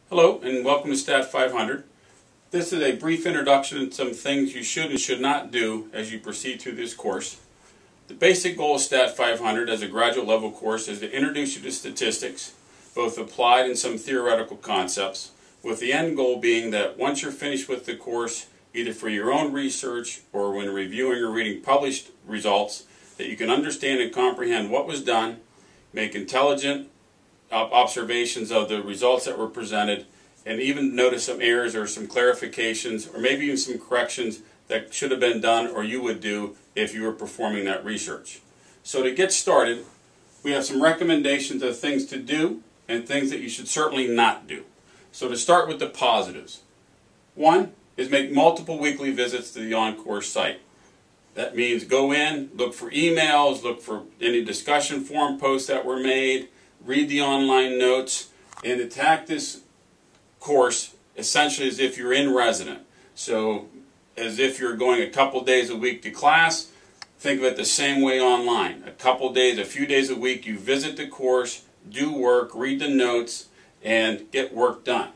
Hello and welcome to Stat 500. This is a brief introduction to some things you should and should not do as you proceed through this course. The basic goal of Stat 500 as a graduate level course is to introduce you to statistics, both applied and some theoretical concepts, with the end goal being that once you're finished with the course, either for your own research or when reviewing or reading published results, that you can understand and comprehend what was done, make intelligent observations of the results that were presented, and even notice some errors or some clarifications or maybe even some corrections that should have been done or you would do if you were performing that research. So to get started, we have some recommendations of things to do and things that you should certainly not do. So to start with the positives. One is make multiple weekly visits to the OnCourse site. That means go in, look for emails, look for any discussion forum posts that were made, read the online notes, and attack this course essentially as if you're in resident. So as if you're going a couple days a week to class, think of it the same way online. A couple days, a few days a week, you visit the course, do work, read the notes, and get work done.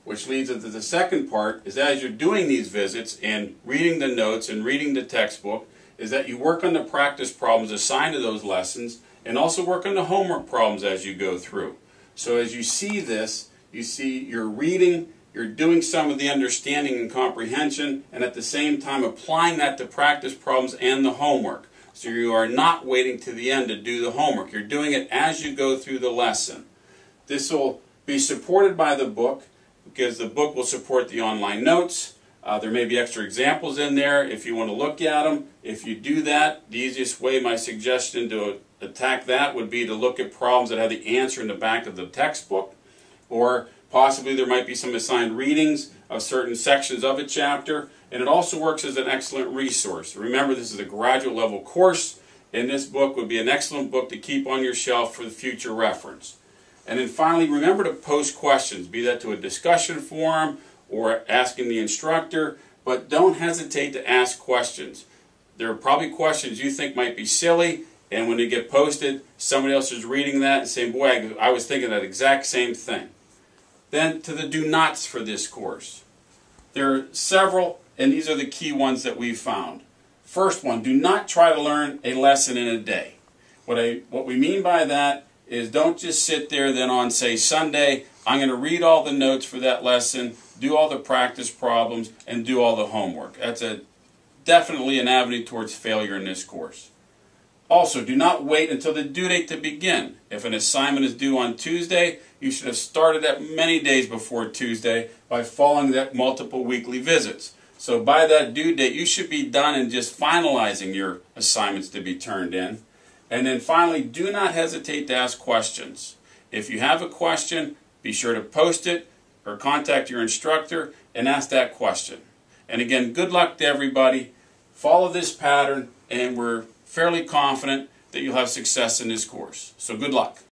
Which leads into the second part, is as you're doing these visits and reading the notes and reading the textbook, is that you work on the practice problems assigned to those lessons and also work on the homework problems as you go through. So as you see this, you see you're reading, you're doing some of the understanding and comprehension, and at the same time applying that to practice problems and the homework. So you are not waiting to the end to do the homework. You're doing it as you go through the lesson. This will be supported by the book, because the book will support the online notes. There may be extra examples in there if you want to look at them. If you do that, the easiest way, my suggestion to attack that would be to look at problems that have the answer in the back of the textbook, or possibly there might be some assigned readings of certain sections of a chapter, and it also works as an excellent resource. Remember, this is a graduate level course, and this book would be an excellent book to keep on your shelf for the future reference. And then finally, remember to post questions, be that to a discussion forum or asking the instructor, but don't hesitate to ask questions. There are probably questions you think might be silly, and when they get posted, somebody else is reading that and saying, boy, I was thinking that exact same thing. Then to the do nots for this course. There are several, and these are the key ones that we've found. First one, do not try to learn a lesson in a day. What we mean by that is don't just sit there then on, say, Sunday, I'm going to read all the notes for that lesson, do all the practice problems, and do all the homework. That's definitely an avenue towards failure in this course. Also, do not wait until the due date to begin. If an assignment is due on Tuesday, you should have started that many days before Tuesday by following that multiple weekly visits. So by that due date, you should be done and just finalizing your assignments to be turned in. And then finally, do not hesitate to ask questions. If you have a question, be sure to post it or contact your instructor and ask that question. And again, good luck to everybody. Follow this pattern, and we're fairly confident that you'll have success in this course. So good luck.